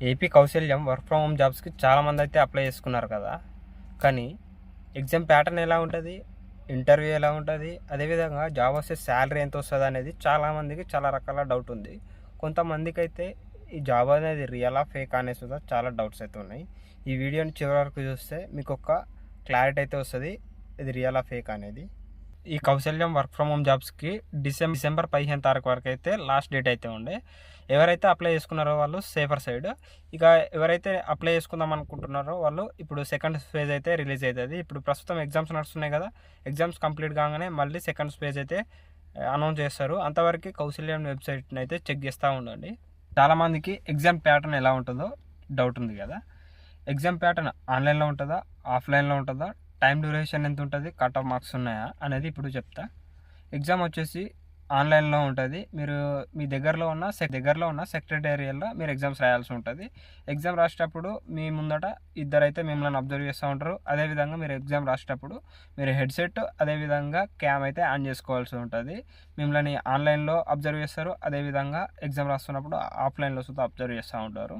AP Kaushalyam work from home జాబ్స్కి చాలామంది అయితే అప్లై చేసుకున్నారు కదా. కానీ ఎగ్జామ్ ప్యాటర్న్ ఎలా ఉంటుంది, ఇంటర్వ్యూ ఎలా ఉంటుంది, అదేవిధంగా జాబ్ వస్తే శాలరీ ఎంత వస్తుంది అనేది చాలామందికి చాలా రకాల డౌట్ ఉంది. కొంతమందికి అయితే ఈ జాబ్ అనేది రియలా ఫేక్ అనేసి కూడా చాలా డౌట్స్ అయితే ఉన్నాయి. ఈ వీడియోని చివరి వరకు చూస్తే మీకు ఒక క్లారిటీ అయితే వస్తుంది, ఇది రియలా ఫేక్ అనేది. ఈ కౌశల్యం వర్క్ ఫ్రమ్ హోమ్ జాబ్స్కి డిసెంబర్ 15 తారీఖు వరకు అయితే లాస్ట్ డేట్ అయితే ఉండే. ఎవరైతే అప్లై చేసుకున్నారో వాళ్ళు సేఫర్ సైడ్. ఇక ఎవరైతే అప్లై చేసుకుందాం అనుకుంటున్నారో వాళ్ళు ఇప్పుడు సెకండ్ ఫేజ్ అయితే రిలీజ్ అవుతుంది. ఇప్పుడు ప్రస్తుతం ఎగ్జామ్స్ నడుస్తున్నాయి కదా, ఎగ్జామ్స్ కంప్లీట్ కాగానే మళ్ళీ సెకండ్ ఫేజ్ అయితే అనౌన్స్ చేస్తారు. అంతవరకు కౌశల్యం వెబ్సైట్ని అయితే చెక్ చేస్తూ ఉండండి. చాలామందికి ఎగ్జామ్ ప్యాటర్న్ ఎలా ఉంటుందో డౌట్ ఉంది కదా. ఎగ్జామ్ ప్యాటర్న్ ఆన్లైన్లో ఉంటుందా, ఆఫ్లైన్లో ఉంటుందా, టైం డ్యూరేషన్ ఎంత ఉంటుంది, కట్ ఆఫ్ మార్క్స్ ఉన్నాయా అనేది ఇప్పుడు చెప్తా. ఎగ్జామ్ వచ్చేసి ఆన్లైన్లో ఉంటుంది. మీరు మీ దగ్గరలో ఉన్న సెక్రటేరియల్లో మీరు ఎగ్జామ్స్ రాయాల్సి ఉంటుంది. ఎగ్జామ్ రాసేటప్పుడు మీ ముందట ఇద్దరైతే మిమ్మల్ని అబ్జర్వ్ చేస్తూ ఉంటారు. అదేవిధంగా మీరు ఎగ్జామ్ రాసేటప్పుడు మీరు హెడ్సెట్ అదేవిధంగా క్యామ్ అయితే ఆన్ చేసుకోవాల్సి ఉంటుంది. మిమ్మల్ని ఆన్లైన్లో అబ్జర్వ్ చేస్తారు, అదేవిధంగా ఎగ్జామ్ రాస్తున్నప్పుడు ఆఫ్లైన్లో సుతా అబ్జర్వ్ చేస్తూ ఉంటారు.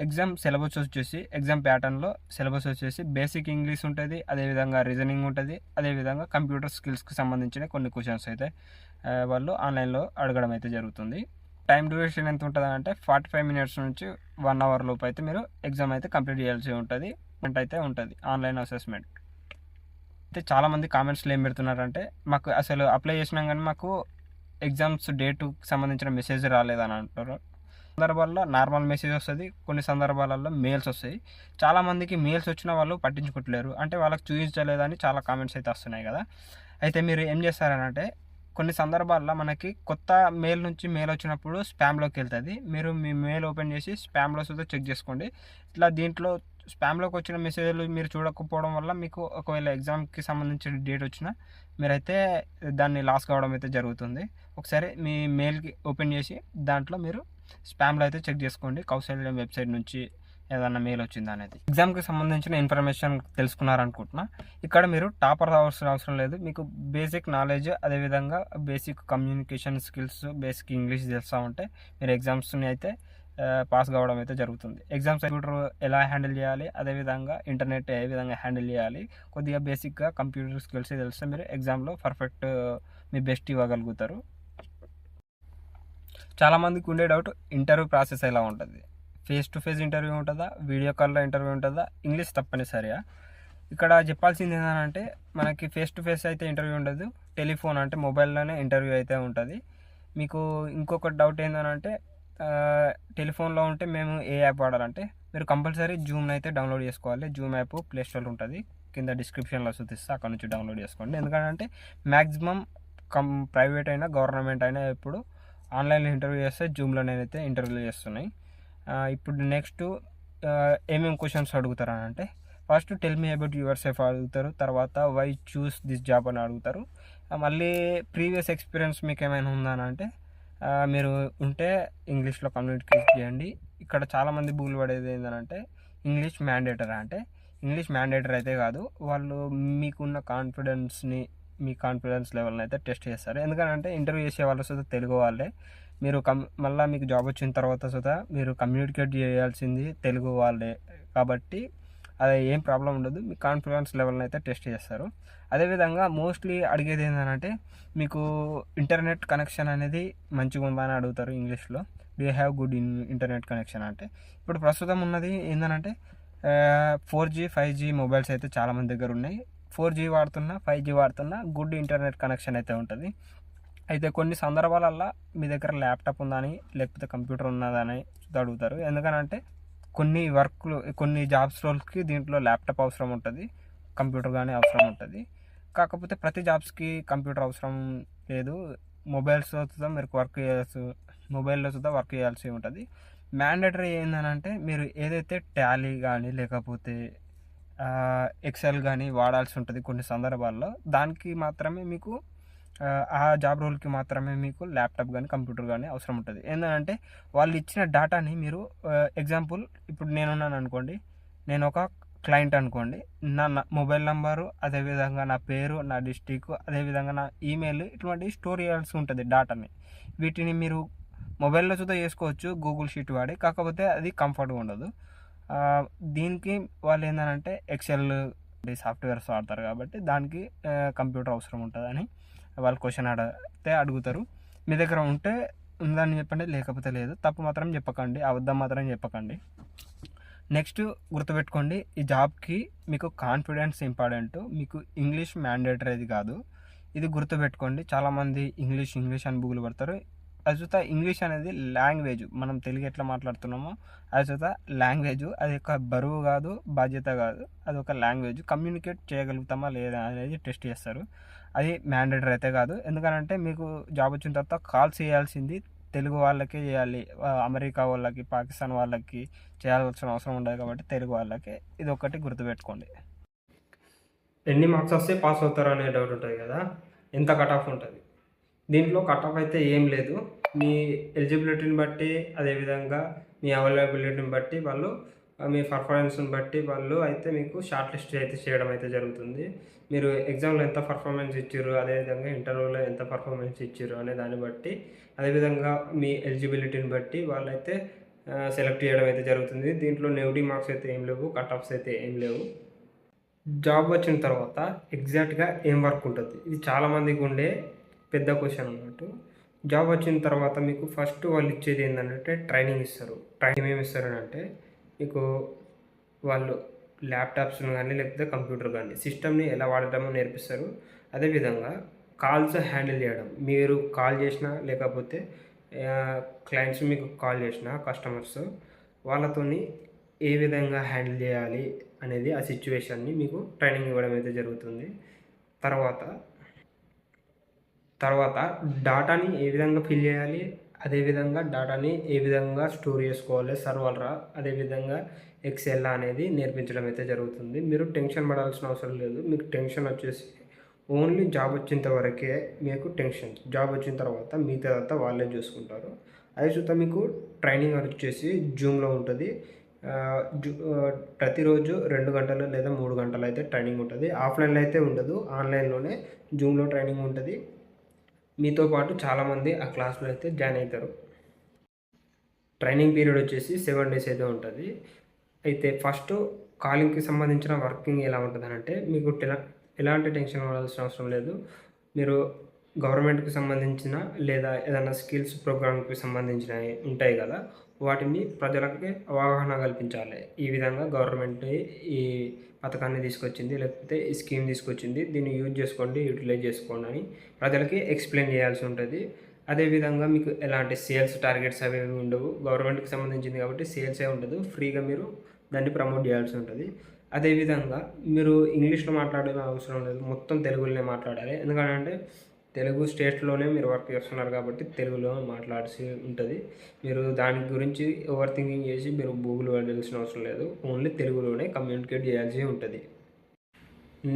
ఎగ్జామ్ సిలబస్ వచ్చేసి ఎగ్జామ్ ప్యాటర్న్లో సిలబస్ వచ్చేసి బేసిక్ ఇంగ్లీష్ ఉంటుంది, అదేవిధంగా రీజనింగ్ ఉంటుంది, అదేవిధంగా కంప్యూటర్ స్కిల్స్కి సంబంధించిన కొన్ని క్వశ్చన్స్ అయితే వాళ్ళు ఆన్లైన్లో అడగడం అయితే జరుగుతుంది. టైం డ్యూరేషన్ ఎంత ఉంటుంది అంటే 45 మినిట్స్ నుంచి 1 అవర్ లోపు అయితే మీరు ఎగ్జామ్ అయితే కంప్లీట్ చేయాల్సి ఉంటుంది. అయితే ఉంటుంది ఆన్లైన్ అసెస్మెంట్. అయితే చాలామంది కామెంట్స్లో ఏం పెడుతున్నారంటే మాకు అసలు అప్లై చేసినాం కానీ మాకు ఎగ్జామ్స్ డేటుకి సంబంధించిన మెసేజ్ రాలేదని అంటారు. సందర్భాల్లో నార్మల్ మెసేజ్ వస్తుంది, కొన్ని సందర్భాలలో మెయిల్స్ వస్తాయి. చాలామందికి మెయిల్స్ వచ్చిన వాళ్ళు పట్టించుకోవట్లేరు, అంటే వాళ్ళకి చూపించలేదని చాలా కామెంట్స్ అయితే వస్తున్నాయి కదా. అయితే మీరు ఏం చేస్తారనంటే కొన్ని సందర్భాల్లో మనకి కొత్త మెయిల్ నుంచి మెయిల్ వచ్చినప్పుడు స్పామ్లోకి వెళ్తుంది. మీరు మీ మెయిల్ ఓపెన్ చేసి స్పామ్లో సుద్ధా చెక్ చేసుకోండి. ఇట్లా దీంట్లో స్పామ్లోకి వచ్చిన మెసేజ్లు మీరు చూడకపోవడం వల్ల మీకు ఒకవేళ ఎగ్జామ్కి సంబంధించిన డేట్ వచ్చినా మీరైతే దాన్ని లాస్ కావడం అయితే జరుగుతుంది. ఒకసారి మీ మెయిల్కి ఓపెన్ చేసి దాంట్లో మీరు స్పామ్లో అయితే చెక్ చేసుకోండి, కౌశల్యం వెబ్సైట్ నుంచి ఏదన్నా మెయిల్ వచ్చిందా అనేది. ఎగ్జామ్కి సంబంధించిన ఇన్ఫర్మేషన్ తెలుసుకున్నారనుకుంటున్నా. ఇక్కడ మీరు టాపర్ అవసరం లేదు, మీకు బేసిక్ నాలెడ్జ్ అదేవిధంగా basic communication skills, basic English తెలుస్తూ ఉంటే మీరు ఎగ్జామ్స్ని అయితే పాస్ కావడం అయితే జరుగుతుంది. ఎగ్జామ్స్ కంప్యూటర్ ఎలా హ్యాండిల్ చేయాలి, అదేవిధంగా ఇంటర్నెట్ ఏ విధంగా హ్యాండిల్ చేయాలి, కొద్దిగా బేసిక్గా కంప్యూటర్ స్కిల్స్ తెలిస్తే మీరు ఎగ్జామ్లో పర్ఫెక్ట్ మీ బెస్ట్ ఇవ్వగలుగుతారు. చాలామందికి ఉండే డౌట్ ఇంటర్వ్యూ ప్రాసెస్ ఎలా ఉంటుంది, ఫేస్ టు ఫేస్ ఇంటర్వ్యూ ఉంటుందా, వీడియో కాల్లో ఇంటర్వ్యూ ఉంటుందా, ఇంగ్లీష్ తప్పనిసరిగా. ఇక్కడ చెప్పాల్సింది ఏంటంటే మనకి ఫేస్ టు ఫేస్ అయితే ఇంటర్వ్యూ ఉండదు, టెలిఫోన్ అంటే మొబైల్లోనే ఇంటర్వ్యూ అయితే ఉంటుంది. మీకు ఇంకొక డౌట్ ఏంటంటే టెలిఫోన్లో ఉంటే మేము ఏ యాప్ వాడాలంటే మీరు కంపల్సరీ జూమ్ని అయితే డౌన్లోడ్ చేసుకోవాలి. జూమ్ యాప్ ప్లే స్టోర్లో ఉంటుంది, కింద డిస్క్రిప్షన్లో చూపిస్తే అక్కడ నుంచి డౌన్లోడ్ చేసుకోండి. ఎందుకంటే మ్యాక్సిమం ప్రైవేట్ అయినా గవర్నమెంట్ అయినా ఎప్పుడు ఆన్లైన్లో ఇంటర్వ్యూ చేస్తే జూమ్లోనైతే ఇంటర్వ్యూలు చేస్తున్నాయి. ఇప్పుడు నెక్స్ట్ ఏమేమి క్వశ్చన్స్ అడుగుతారు అని అంటే first tell me about your self అడుగుతారు, తర్వాత వై చూస్ దిస్ జాబ్ అని అడుగుతారు. మళ్ళీ ప్రీవియస్ ఎక్స్పీరియన్స్ మీకు ఏమైనా ఉందని అంటే మీరు ఉంటే ఇంగ్లీష్లో కమ్యూనికేట్ చేయండి. ఇక్కడ చాలామంది బూలు పడేది ఏంటంటే ఇంగ్లీష్ మ్యాండేటరీ అంటే ఇంగ్లీష్ మ్యాండేటరీ అయితే కాదు, వాళ్ళు మీకున్న కాన్ఫిడెన్స్ని మీ కాన్ఫిడెన్స్ లెవెల్ని అయితే టెస్ట్ చేస్తారు. ఎందుకంటే ఇంటర్వ్యూ చేసే వాళ్ళు సుధా తెలుగు వాళ్ళే. మీరు మళ్ళీ మీకు జాబ్ వచ్చిన తర్వాత సుధా మీరు కమ్యూనికేట్ చేయాల్సింది తెలుగు వాళ్ళే కాబట్టి అది ఏం ప్రాబ్లం ఉండదు, మీ కాన్ఫిడెన్స్ లెవెల్ని అయితే టెస్ట్ చేస్తారు. అదేవిధంగా మోస్ట్లీ అడిగేది ఏంటంటే మీకు ఇంటర్నెట్ కనెక్షన్ అనేది మంచిగా ఉందా అని అడుగుతారు ఇంగ్లీష్లో. Do you have good internet connection అంటే ఇప్పుడు ప్రస్తుతం ఉన్నది ఏంటంటే 4G 5G మొబైల్స్ అయితే చాలామంది దగ్గర ఉన్నాయి. 4G వాడుతున్నా 5G వాడుతున్నా గుడ్ ఇంటర్నెట్ కనెక్షన్ అయితే ఉంటుంది. అయితే కొన్ని సందర్భాలల్లో మీ దగ్గర ల్యాప్టాప్ ఉందని లేకపోతే కంప్యూటర్ ఉన్నదని అడుగుతారు. ఎందుకనంటే కొన్ని జాబ్స్ రోల్స్కి దీంట్లో ల్యాప్టాప్ అవసరం ఉంటుంది, కంప్యూటర్ కానీ అవసరం ఉంటుంది. కాకపోతే ప్రతి జాబ్స్కి కంప్యూటర్ అవసరం లేదు, మొబైల్లో సుద్ధా వర్క్ చేయాల్సి ఉంటుంది. మ్యాండేటరీ ఏంటంటే మీరు ఏదైతే టాలీ కానీ లేకపోతే ఎక్సెల్ కానీ వాడాల్సి ఉంటుంది కొన్ని సందర్భాల్లో, దానికి మాత్రమే మీకు ఆ జాబ్ రోల్కి మాత్రమే మీకు ల్యాప్టాప్ కానీ కంప్యూటర్ కానీ అవసరం ఉంటుంది. ఏంటంటే వాళ్ళు ఇచ్చిన డేటాని మీరు ఎగ్జాంపుల్ ఇప్పుడు నేనున్నాను అనుకోండి, నేను ఒక క్లయింట్ అనుకోండి, నా మొబైల్ నెంబరు అదేవిధంగా నా పేరు, నా డిస్టిక్, అదేవిధంగా నా ఈమెయిల్ ఇటువంటివి స్టోర్ చేయాల్సి ఉంటుంది డేటాని. వీటిని మీరు మొబైల్లో చూద్దా చేసుకోవచ్చు గూగుల్ షీట్ వాడి, కాకపోతే అది కంఫర్ట్గా ఉండదు. దీనికి వాళ్ళు ఏంటంటే ఎక్సెల్ సాఫ్ట్వేర్స్ వాడతారు కాబట్టి దానికి కంప్యూటర్ అవసరం ఉంటుందని వాళ్ళు క్వశ్చన్ అడుగుతారు. మీ దగ్గర ఉంటే ఉందని చెప్పండి, లేకపోతే లేదు. తప్పు మాత్రం చెప్పకండి, అబద్ధం మాత్రం చెప్పకండి. నెక్స్ట్ గుర్తుపెట్టుకోండి, ఈ జాబ్కి మీకు కాన్ఫిడెన్స్ ఇంపార్టెంట్, మీకు ఇంగ్లీష్ మ్యాండేటరీ కాదు. ఇది గుర్తుపెట్టుకోండి. చాలామంది ఇంగ్లీష్ అని బుగులు పడతారు. అజుత ఇంగ్లీష్ అనేది లాంగ్వేజ్, మనం తెలుగు ఎట్లా మాట్లాడుతున్నామో అజుత లాంగ్వేజ్, అది ఒక బరువు కాదు, బాధ్యత కాదు, అది ఒక లాంగ్వేజ్. కమ్యూనికేట్ చేయగలుగుతామా లేదా అనేది టెస్ట్ చేస్తారు. అది మ్యాండేటరీ అయితే కాదు. ఎందుకంటే మీకు జాబ్ వచ్చిన తర్వాత కాల్స్ చేయాల్సింది తెలుగు వాళ్ళకే చేయాలి, అమెరికా వాళ్ళకి, పాకిస్తాన్ వాళ్ళకి చేయాల్సిన అవసరం ఉండదు కాబట్టి తెలుగు వాళ్ళకి. ఇది ఒకటి గుర్తుపెట్టుకోండి. ఎన్ని మార్క్స్ వస్తే పాస్ అవుతారు అనే డౌట్ ఉంటుంది కదా, ఎంత కట్ ఆఫ్ ఉంటుంది. దీంట్లో కట్ ఆఫ్ అయితే ఏం లేదు. మీ ఎలిజిబిలిటీని బట్టి, అదేవిధంగా మీ అవైలబిలిటీని బట్టి వాళ్ళు, మీ పర్ఫార్మెన్స్ని బట్టి వాళ్ళు అయితే మీకు షార్ట్ లిస్ట్ అయితే చేయడం అయితే జరుగుతుంది. మీరు ఎగ్జామ్లో ఎంత పర్ఫార్మెన్స్ ఇచ్చారు, అదేవిధంగా ఇంటర్వ్యూలో ఎంత పర్ఫార్మెన్స్ ఇచ్చారు అనే దాన్ని బట్టి, అదేవిధంగా మీ ఎలిజిబిలిటీని బట్టి వాళ్ళైతే సెలెక్ట్ చేయడం అయితే జరుగుతుంది. దీంట్లో నెగిటివ్ మార్క్స్ అయితే ఏం లేవు, కట్ ఆఫ్స్ అయితే ఏం లేవు. జాబ్ వచ్చిన తర్వాత ఎగ్జాక్ట్గా ఏం వర్క్ ఉంటుంది, ఇది చాలామందికి ఉండే పెద్ద క్వశ్చన్ అన్నట్టు. జాబ్ వచ్చిన తర్వాత మీకు ఫస్ట్ వాళ్ళు ఇచ్చేది ఏంటంటే ట్రైనింగ్ ఇస్తారు. ట్రైనింగ్ ఏమి ఇస్తారు అంటే, మీకు వాళ్ళు ల్యాప్టాప్స్ను కానీ లేకపోతే కంప్యూటర్ కానీ సిస్టమ్ని ఎలా వాడటమో నేర్పిస్తారు. అదేవిధంగా కాల్స్ హ్యాండిల్ చేయడం, మీరు కాల్ చేసినా లేకపోతే క్లయింట్స్ మీకు కాల్ చేసిన కస్టమర్స్, వాళ్ళతోని ఏ విధంగా హ్యాండిల్ చేయాలి అనేది ఆ సిచ్యువేషన్ని మీకు ట్రైనింగ్ ఇవ్వడం అయితే జరుగుతుంది. తర్వాత డాటాని ఏ విధంగా ఫిల్ చేయాలి, అదేవిధంగా డాటాని ఏ విధంగా స్టోర్ చేసుకోవాలి సర్వర్రా, అదేవిధంగా ఎక్సెల్ అనేది నేర్పించడం అయితే జరుగుతుంది. మీరు టెన్షన్ పడాల్సిన అవసరం లేదు. మీకు టెన్షన్ వచ్చేసి ఓన్లీ జాబ్ వచ్చేంత వరకే మీకు టెన్షన్. జాబ్ వచ్చిన తర్వాత మిగతాదంతా వాళ్ళే చూసుకుంటారు. అది చూస్తే మీకు ట్రైనింగ్ వచ్చేసి జూమ్లో ఉంటుంది. ప్రతిరోజు 2 గంటలు లేదా 3 గంటలు అయితే ట్రైనింగ్ ఉంటుంది. ఆఫ్లైన్లో అయితే ఉండదు, ఆన్లైన్లోనే జూమ్లో ట్రైనింగ్ ఉంటుంది. మీతో పాటు చాలామంది ఆ క్లాస్లో అయితే జాయిన్ అవుతారు. ట్రైనింగ్ పీరియడ్ వచ్చేసి 7 డేస్ అయితే ఉంటుంది. అయితే ఫస్ట్ కాలింగ్కి సంబంధించిన వర్కింగ్ ఎలా ఉంటుంది అంటే, మీకు ఎలాంటి టెన్షన్ పడాల్సిన అవసరం లేదు. మీరు గవర్నమెంట్కి సంబంధించిన లేదా ఏదైనా స్కిల్స్ ప్రోగ్రామ్కి సంబంధించినవి ఉంటాయి కదా, వాటిని ప్రజలకి అవగాహన కల్పించాలి. ఈ విధంగా గవర్నమెంట్ ఈ పథకాన్ని తీసుకొచ్చింది, లేకపోతే ఈ స్కీమ్ తీసుకొచ్చింది, దీన్ని యూజ్ చేసుకోండి, యూటిలైజ్ చేసుకోండి అని ప్రజలకి ఎక్స్ప్లెయిన్ చేయాల్సి ఉంటుంది. అదేవిధంగా మీకు ఎలాంటి సేల్స్ టార్గెట్స్ అవి ఉండవు. గవర్నమెంట్కి సంబంధించింది కాబట్టి సేల్సే ఉండదు, ఫ్రీగా మీరు దాన్ని ప్రమోట్ చేయాల్సి ఉంటుంది. అదేవిధంగా మీరు ఇంగ్లీష్లో మాట్లాడాల్సిన అవసరం లేదు, మొత్తం తెలుగులోనే మాట్లాడాలి. ఎందుకంటే తెలుగు స్టేట్లోనే మీరు వర్క్ చేస్తున్నారు కాబట్టి తెలుగులో మాట్లాడాల్సి ఉంటుంది. మీరు దాని గురించి ఓవర్ థింకింగ్ చేసి మీరు గూగుల్ వెళ్ళాల్సిన అవసరం లేదు, ఓన్లీ తెలుగులోనే కమ్యూనికేట్ చేయాల్సి ఉంటుంది.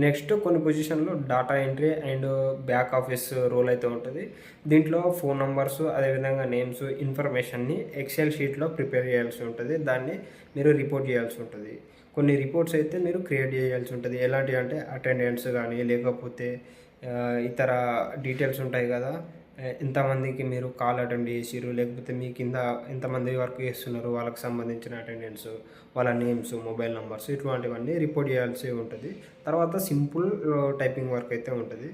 నెక్స్ట్ కొన్ని పొజిషన్లో data entry and back office role అయితే ఉంటుంది. దీంట్లో ఫోన్ నంబర్స్, అదేవిధంగా నేమ్స్, ఇన్ఫర్మేషన్ని ఎక్సెల్ షీట్లో ప్రిపేర్ చేయాల్సి ఉంటుంది. దాన్ని మీరు రిపోర్ట్ చేయాల్సి ఉంటుంది. కొన్ని రిపోర్ట్స్ అయితే మీరు క్రియేట్ చేయాల్సి ఉంటుంది. ఎలాంటివి అంటే అటెండెన్స్ కానీ, లేకపోతే ఇతర డీటెయిల్స్ ఉంటాయి కదా, ఎంతమందికి మీరు కాల్ అటెండ్ చేసిరు, లేకపోతే మీ కింద ఎంతమంది వర్క్ చేస్తున్నారు, వాళ్ళకి సంబంధించిన అటెండెన్స్, వాళ్ళ నేమ్స్, మొబైల్ నెంబర్స్, ఇటువంటివన్నీ రిపోర్ట్ చేయాల్సి ఉంటుంది. తర్వాత సింపుల్ టైపింగ్ వర్క్ అయితే ఉంటుంది.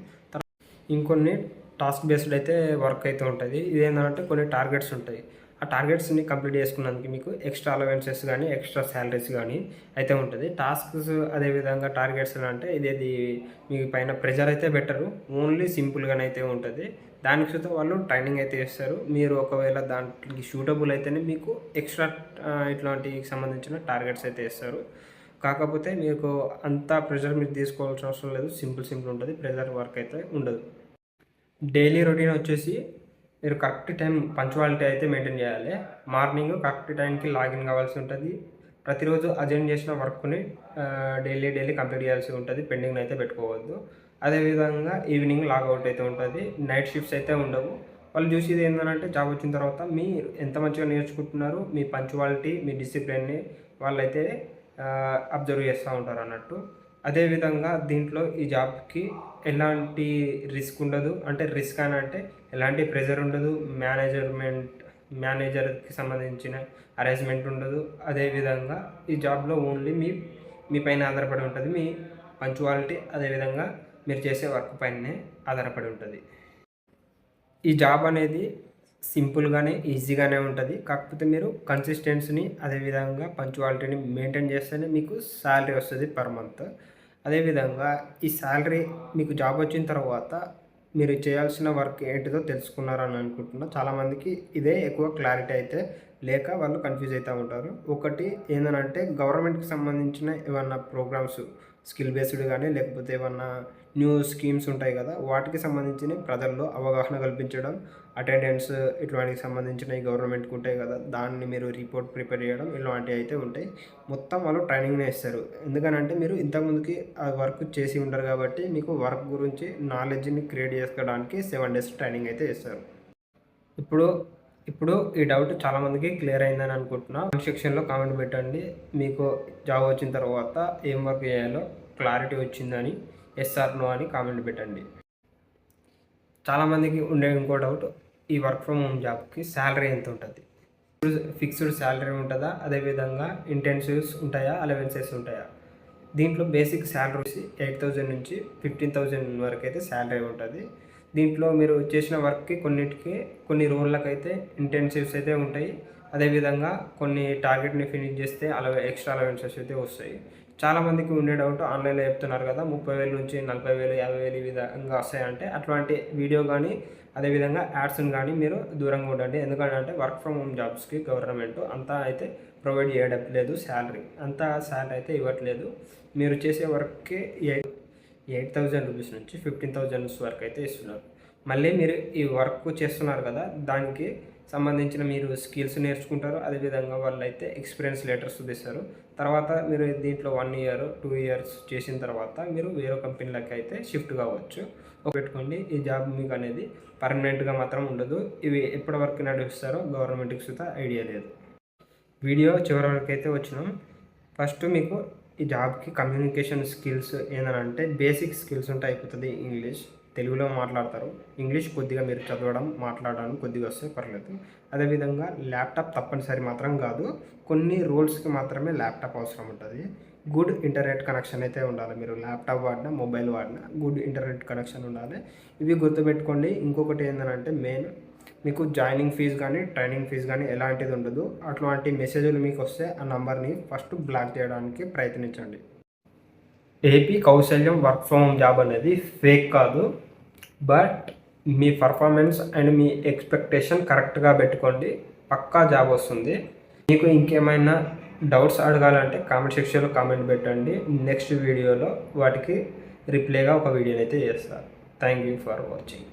ఇంకొన్ని టాస్క్ బేస్డ్ అయితే వర్క్ అయితే ఉంటుంది. ఇదేంటంటే కొన్ని టార్గెట్స్ ఉంటాయి. ఆ టార్గెట్స్ని కంప్లీట్ చేసుకున్నందుకు మీకు ఎక్స్ట్రా అలవెన్సెస్ కానీ, ఎక్స్ట్రా శాలరీస్ కానీ అయితే ఉంటుంది. టాస్క్స్ అదేవిధంగా టార్గెట్స్ అంటే ఇదేది మీ పైన ప్రెజర్ అయితే బెటరు, ఓన్లీ సింపుల్గానే అయితే ఉంటుంది. దానికి చూస్తే వాళ్ళు ట్రైనింగ్ అయితే చేస్తారు. మీరు ఒకవేళ దాంట్లోకి షూటబుల్ అయితేనే మీకు ఎక్స్ట్రా ఇట్లాంటికి సంబంధించిన టార్గెట్స్ అయితే ఇస్తారు. కాకపోతే మీకు అంత ప్రెజర్ మీరు తీసుకోవాల్సిన అవసరం లేదు, సింపుల్ ఉంటుంది, ప్రెజర్ వర్క్ అయితే ఉండదు. డైలీ రొటీన్ వచ్చేసి మీరు కరెక్ట్ టైం పంచువాలిటీ అయితే మెయింటైన్ చేయాలి. మార్నింగ్ కరెక్ట్ టైంకి లాగిన్ కావాల్సి ఉంటుంది. ప్రతిరోజు అజెండ్ చేసిన వర్క్ని డైలీ కంప్లీట్ చేయాల్సి ఉంటుంది, పెండింగ్ అయితే పెట్టుకోవద్దు. అదేవిధంగా ఈవినింగ్ లాగౌట్ అయితే ఉంటుంది. నైట్ షిఫ్ట్స్ అయితే ఉండవు. వాళ్ళు చూసేది ఏంటంటే జాబ్ వచ్చిన తర్వాత మీరు ఎంత మంచిగా నేర్చుకుంటున్నారు, మీ పంచువాలిటీ, మీ డిసిప్లిన్ని వాళ్ళైతే అబ్జర్వ్ చేస్తూ ఉంటారు అన్నట్టు. అదేవిధంగా దీంట్లో ఈ జాబ్కి ఎలాంటి రిస్క్ ఉండదు. అంటే రిస్క్ అని అంటే ఎలాంటి ప్రెజర్ ఉండదు, మేనేజర్కి సంబంధించిన అరేంజ్మెంట్ ఉండదు. అదేవిధంగా ఈ జాబ్లో ఓన్లీ మీ పైన ఆధారపడి ఉంటుంది. మీ పంచువాలిటీ అదేవిధంగా మీరు చేసే వర్క్ పైనే ఆధారపడి ఉంటుంది. ఈ జాబ్ అనేది సింపుల్గానే ఈజీగానే ఉంటుంది. కాకపోతే మీరు కన్సిస్టెన్సీని అదేవిధంగా పంచువాలిటీని మెయింటైన్ చేస్తేనే మీకు శాలరీ వస్తుంది పర్ మంత్. అదేవిధంగా ఈ శాలరీ మీకు జాబ్ వచ్చిన తర్వాత మీరు చేయాల్సిన వర్క్ ఏంటిదో తెలుసుకున్నారని అనుకుంటున్నా. చాలామందికి ఇదే ఎక్కువ క్లారిటీ అయితే లేక వాళ్ళు కన్ఫ్యూజ్ అవుతూ ఉంటారు. ఒకటి ఏంటంటే గవర్నమెంట్కి సంబంధించిన ఏమన్నా ప్రోగ్రామ్స్ స్కిల్ బేస్డ్ కానీ లేకపోతే ఏమన్నా న్యూ స్కీమ్స్ ఉంటాయి కదా, వాటికి సంబంధించిన ప్రజల్లో అవగాహన కల్పించడం, అటెండెన్స్ ఇట్లాంటికి సంబంధించిన ఈ గవర్నమెంట్కి ఉంటాయి కదా, దాన్ని మీరు రిపోర్ట్ ప్రిపేర్ చేయడం ఇలాంటివి అయితే ఉంటాయి. మొత్తం వాళ్ళు ట్రైనింగ్నే ఇస్తారు. ఎందుకనంటే మీరు ఇంతకుముందుకి ఆ వర్క్ చేసి ఉంటారు కాబట్టి మీకు వర్క్ గురించి నాలెడ్జ్ని క్రియేట్ చేసుకోవడానికి 7 days ట్రైనింగ్ అయితే ఇస్తారు. ఇప్పుడు ఈ డౌట్ చాలామందికి క్లియర్ అయిందని అనుకుంటున్నా. కామెంట్ సెక్షన్లో కామెంట్ పెట్టండి. మీకు జాబ్ వచ్చిన తర్వాత ఏం వర్క్ చేయాలో క్లారిటీ వచ్చిందని, ఎస్ ఆర్ నో అని కామెంట్ పెట్టండి. చాలామందికి ఉండే ఇంకో డౌట్, ఈ వర్క్ ఫ్రమ్ హోమ్ జాబ్కి శాలరీ ఎంత ఉంటుంది? ఫిక్స్డ్ శాలరీ ఉంటుందా? అదేవిధంగా ఇంటెన్సివ్స్ ఉంటాయా? అలవెన్సెస్ ఉంటాయా? దీంట్లో బేసిక్ శాలరీ 8,000 నుంచి 15,000 వరకు అయితే శాలరీ ఉంటుంది. దీంట్లో మీరు చేసిన వర్క్కి కొన్ని రోళ్ళకైతే ఇంటెన్సివ్స్ అయితే ఉంటాయి. అదేవిధంగా కొన్ని టార్గెట్ని ఫినిష్ చేస్తే ఎక్స్ట్రా అలవెన్సెస్ అయితే వస్తాయి. చాలామందికి ఉండే డౌట్, ఆన్లైన్లో చెప్తున్నారు కదా 30,000 నుంచి 40,000 50,000 ఈ విధంగా వస్తాయంటే అట్లాంటి వీడియో కానీ అదేవిధంగా యాడ్స్ని కానీ మీరు దూరంగా ఉండండి. ఎందుకంటే వర్క్ ఫ్రమ్ హోమ్ జాబ్స్కి గవర్నమెంట్ అంతా అయితే ప్రొవైడ్ చేయడం లేదు. శాలరీ అయితే ఇవ్వట్లేదు. మీరు చేసే వర్క్కి 8,000 రూపీస్ నుంచి 15,000 వరకు అయితే ఇస్తున్నారు. మళ్ళీ మీరు ఈ వర్క్ చేస్తున్నారు కదా, దానికి సంబంధించిన మీరు స్కిల్స్ నేర్చుకుంటారు. అదేవిధంగా వాళ్ళు అయితే ఎక్స్పీరియన్స్ లెటర్స్ ఇస్తారు. తర్వాత మీరు దీంట్లో 1 year 2 years చేసిన తర్వాత మీరు వేరే కంపెనీలకి అయితే షిఫ్ట్ కావచ్చు. పెట్టుకోండి, ఈ జాబ్ మీకు అనేది పర్మనెంట్గా మాత్రం ఉండదు. ఇవి ఎప్పటి వరకు నడిపిస్తారో గవర్నమెంట్కి సుతా ఐడియా లేదు. వీడియో చివరి వరకు అయితే వచ్చినాం. ఫస్ట్ మీకు ఈ జాబ్కి కమ్యూనికేషన్ స్కిల్స్ ఏంటంటే బేసిక్ స్కిల్స్ ఉంటే అయిపోతుంది. తెలుగులో మాట్లాడతారు. ఇంగ్లీష్ కొద్దిగా మీరు చదవడం మాట్లాడడం కొద్దిగా వస్తే పర్లేదు. అదేవిధంగా ల్యాప్టాప్ తప్పనిసరి మాత్రం కాదు, కొన్ని రోల్స్కి మాత్రమే ల్యాప్టాప్ అవసరం ఉంటుంది. గుడ్ ఇంటర్నెట్ కనెక్షన్ అయితే ఉండాలి. మీరు ల్యాప్టాప్ వాడినా మొబైల్ వాడినా గుడ్ ఇంటర్నెట్ కనెక్షన్ ఉండాలి. ఇవి గుర్తుపెట్టుకోండి. ఇంకొకటి ఏంటంటే మెయిన్, మీకు జాయినింగ్ ఫీజు కానీ ట్రైనింగ్ ఫీజు కానీ ఎలాంటిది ఉండదు. అట్లాంటి మెసేజ్లు మీకు వస్తే ఆ నంబర్ని ఫస్ట్ బ్లాక్ చేయడానికి ప్రయత్నించండి. AP Kaushalyam work from home job అనేది ఫేక్ కాదు. బట్ మీ పర్ఫార్మెన్స్ అండ్ మీ ఎక్స్పెక్టేషన్ కరెక్ట్గా పెట్టుకోండి, పక్కా జాబ్ వస్తుంది. మీకు ఇంకేమైనా డౌట్స్ అడగాలంటే కామెంట్ సెక్షన్లో కామెంట్ పెట్టండి. నెక్స్ట్ వీడియోలో వాటికి రిప్లైగా ఒక వీడియోని అయితే చేస్తాను. Thank you for watching.